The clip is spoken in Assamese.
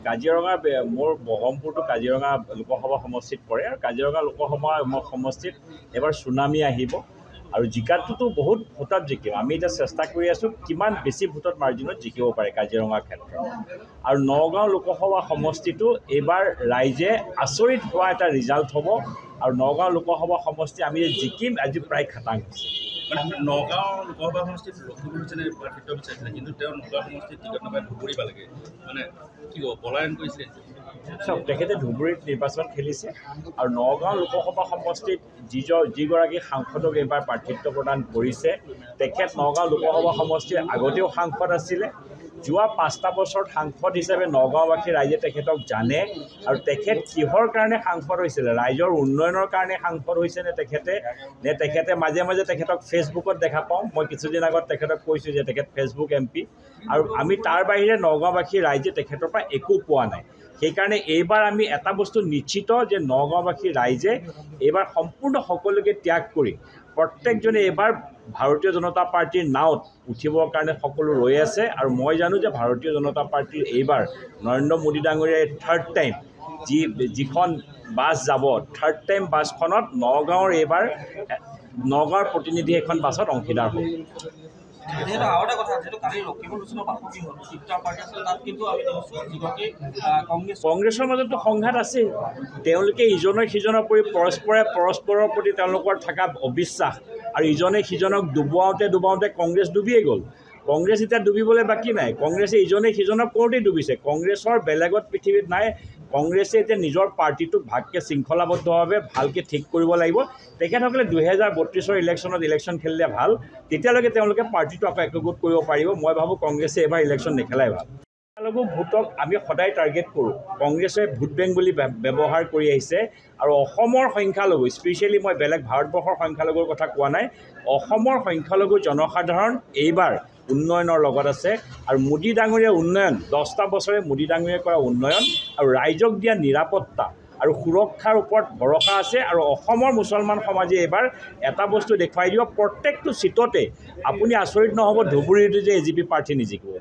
কাজিৰঙা মোৰ বহৰমপুৰটো কাজিৰঙা লোকসভা সমষ্টিত পৰে আৰু কাজিৰঙা লোকসভা সমষ্টিত এবাৰ চুনামি আহিব আৰু জিকাটোতো বহুত ভোটত জিকিম। আমি এতিয়া চেষ্টা কৰি আছোঁ কিমান বেছি ভোটত মাৰ্জিনত জিকিব পাৰে কাজিৰঙাৰ ক্ষেত্ৰত। আৰু নগাঁও লোকসভা সমষ্টিটো এইবাৰ ৰাইজে আচৰিত হোৱা এটা ৰিজাল্ট হ'ব আৰু নগাঁও লোকসভা সমষ্টি আমি জিকিম আজি প্ৰায় খাটাং হৈছে। মানে নগাঁও লোকসভা সমষ্টিত লখিমপুৰ যেনে প্ৰাৰ্থিত্ব বিচাৰিছিলে, কিন্তু তেওঁ নগাঁও সমষ্টিত টিকট নাপাই ধুবুৰী পালেগে। মানে কি হ'ব, পলায়ন কৰিছিলে? চাওক, তেখেতে ধুবুৰীত নিৰ্বাচন খেলিছে আৰু নগাঁও লোকসভা সমষ্টিত যিগৰাকী সাংসদক এইবাৰ প্ৰাৰ্থিত্ব প্ৰদান কৰিছে তেখেত নগাঁও লোকসভা সমষ্টিৰ আগতেও সাংসদ আছিলে। যোৱা 5টা বছৰত সাংসদ হিচাপে নগাঁওবাসী ৰাইজে তেখেতক জানে আৰু তেখেত কিহৰ কাৰণে সাংসদ হৈছিলে, ৰাইজৰ উন্নয়নৰ কাৰণে সাংসদ হৈছে নে তেখেতে মাজে মাজে তেখেতক ফেচবুকত দেখা পাওঁ। মই কিছুদিন আগত তেখেতক কৈছোঁ যে তেখেত ফেচবুক MP আৰু আমি তাৰ বাহিৰে নগাঁওবাসী ৰাইজে তেখেতৰ পৰা একো পোৱা নাই। সেইকাৰণে এইবাৰ আমি এটা বস্তু নিশ্চিত যে নগাঁওবাসী ৰাইজে এইবাৰ সম্পূৰ্ণ সকলোকে ত্যাগ কৰি প্ৰত্যেকজনে এইবাৰ ভাৰতীয় জনতা পাৰ্টীৰ নাৱত উঠিবৰ কাৰণে সকলো ৰৈ আছে। আৰু মই জানো যে ভাৰতীয় জনতা পাৰ্টীৰ এইবাৰ নৰেন্দ্ৰ মোদী ডাঙৰীয়াই 3rd টাইম যিখন বাছ যাব 3rd টাইম বাছখনত নগাঁৱৰ প্ৰতিনিধি এখন বাছত অংশীদাৰ হ'ব। কংগ্ৰেছৰ মাজতো সংঘাত আছে। তেওঁলোকে ইজনে সিজনৰ প্ৰতি পৰস্পৰৰ প্ৰতি তেওঁলোকৰ থকা অবিশ্বাস আৰু ইজনে সিজনক ডুবাওঁতে কংগ্ৰেছ ডুবিয়ে গ'ল। কংগ্ৰেছ এতিয়া ডুবিবলৈ বাকী নাই। কংগ্ৰেছে ইজনে সিজনক কৰোঁতেই ডুবিছে। কংগ্ৰেছৰ বেলেগত পৃথিৱীত নাই। কংগ্ৰেছে এতিয়া নিজৰ পাৰ্টিটোক ভালকৈ শৃংখলাবদ্ধভাৱে ভালকৈ ঠিক কৰিব লাগিব। তেখেতসকলে 2032 ইলেকশ্যন খেলিলে ভাল, তেতিয়ালৈকে তেওঁলোকে পাৰ্টিটো আকৌ একগোট কৰিব পাৰিব। মই ভাবোঁ কংগ্ৰেছে এইবাৰ ইলেকশ্যন নেখেলাই ভাল। সংখ্যালঘু ভোটক আমি সদায় টাৰ্গেট কৰোঁ। কংগ্ৰেছে ভোট বেংক বুলি ব্যৱহাৰ কৰি আহিছে আৰু অসমৰ সংখ্যালঘু, স্পেচিয়েলি মই বেলেগ ভাৰতবৰ্ষৰ সংখ্যালঘুৰ কথা কোৱা নাই, অসমৰ সংখ্যালঘু জনসাধাৰণ এইবাৰ উন্নয়নৰ লগত আছে আৰু মোদী ডাঙৰীয়াৰ উন্নয়ন 10টা বছৰে মোদী ডাঙৰীয়াই কৰা উন্নয়ন আৰু ৰাইজক দিয়া নিৰাপত্তা আৰু সুৰক্ষাৰ ওপৰত ভৰসা আছে। আৰু অসমৰ মুছলমান সমাজে এইবাৰ এটা বস্তু দেখুৱাই দিব, প্ৰত্যেকটো চিটতে আপুনি আচৰিত নহ'ব ধুবুৰীটো যে AGP প্ৰাৰ্থী নিজিকিব।